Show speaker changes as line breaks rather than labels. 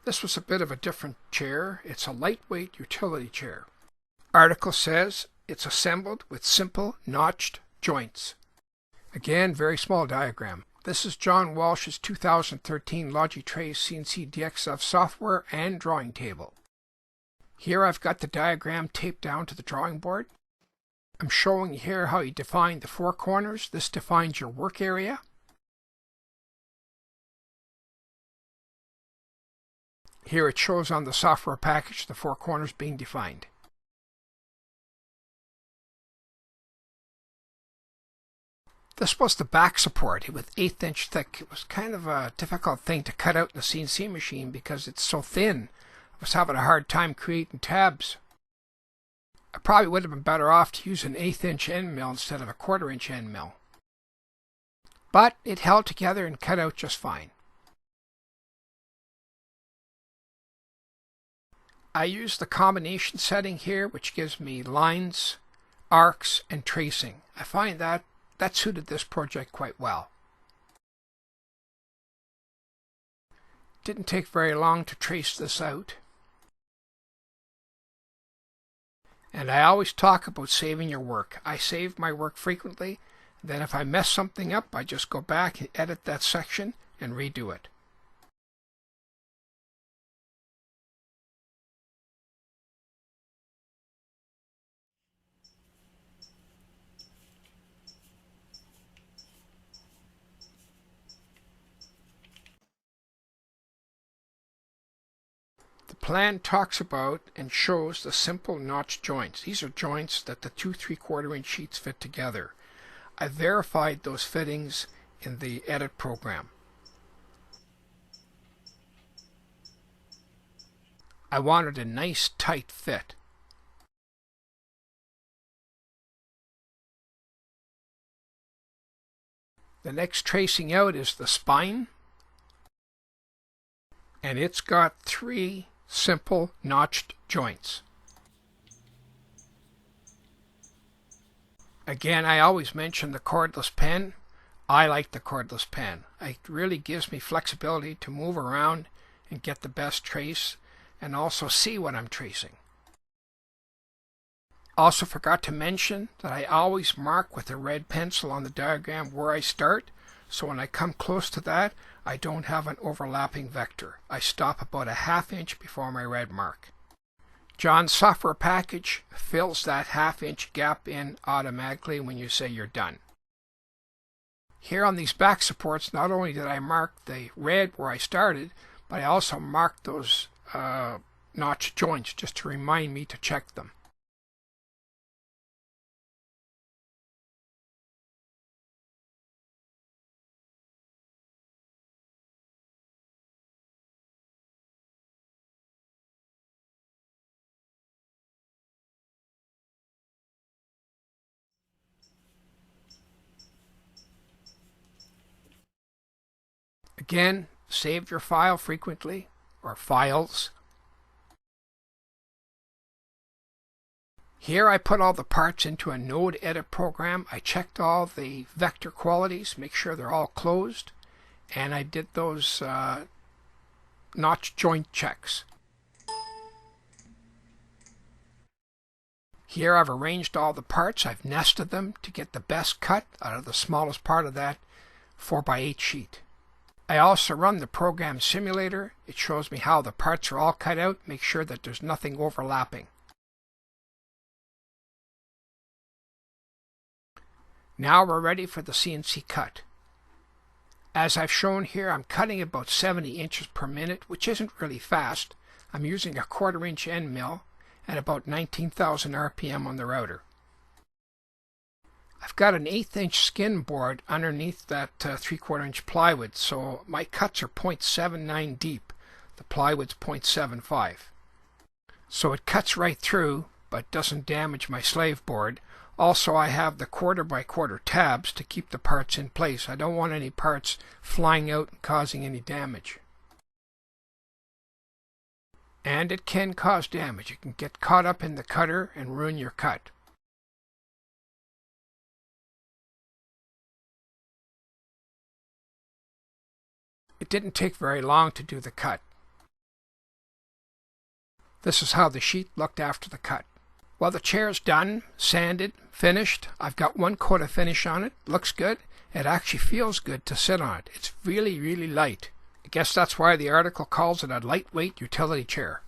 This was a bit of a different chair. It's a lightweight utility chair. Article says it's assembled with simple notched joints. Again, very small diagram. This is John Walsh's 2013 Logitrace CNC DXF software and drawing table. Here I've got the diagram taped down to the drawing board. I'm showing you here how you define the four corners. This defines your work area. Here it shows on the software package the four corners being defined. This was the back support with 1/8 inch thick. It was kind of a difficult thing to cut out in the CNC machine because it's so thin. I was having a hard time creating tabs. I probably would have been better off to use an 1/8 inch end mill instead of a 1/4 inch end mill. But it held together and cut out just fine. I use the combination setting here, which gives me lines, arcs, and tracing. I find that suited this project quite well. Didn't take very long to trace this out. And I always talk about saving your work. I save my work frequently. Then if I mess something up, I just go back and edit that section and redo it. The plan talks about and shows the simple notch joints. These are joints that the 2 3/4 inch sheets fit together. I verified those fittings in the edit program. I wanted a nice tight fit. The next tracing out is the spine, and it's got 3 simple notched joints. Again, I always mention the cordless pen. I like the cordless pen. It really gives me flexibility to move around and get the best trace and also see what I'm tracing. Also forgot to mention that I always mark with a red pencil on the diagram where I start, so when I come close to that, I don't have an overlapping vector. I stop about a 1/2 inch before my red mark. John's software package fills that 1/2 inch gap in automatically when you say you're done. Here on these back supports, not only did I mark the red where I started, but I also marked those notch joints just to remind me to check them. Again, save your file frequently, or files. Here I put all the parts into a node edit program. I checked all the vector qualities, make sure they're all closed, and I did those notch joint checks. Here I've arranged all the parts. I've nested them to get the best cut out of the smallest part of that 4x8 sheet. I also run the program simulator. It shows me how the parts are all cut out, make sure that there's nothing overlapping. Now we're ready for the CNC cut. As I've shown here, I'm cutting about 70 inches per minute, which isn't really fast. I'm using a 1/4 inch end mill and about 19,000 RPM on the router. I've got an 1/8 inch skin board underneath that 3/4 inch plywood, so my cuts are 0.79 deep. The plywood's 0.75. So it cuts right through, but doesn't damage my slave board. Also, I have the 1/4x1/4 tabs to keep the parts in place. I don't want any parts flying out and causing any damage. And it can cause damage. It can get caught up in the cutter and ruin your cut. It didn't take very long to do the cut. This is how the sheet looked after the cut. Well, the chair's done, sanded, finished. I've got one coat of finish on it. Looks good. It actually feels good to sit on it. It's really, really light. I guess that's why the article calls it a lightweight utility chair.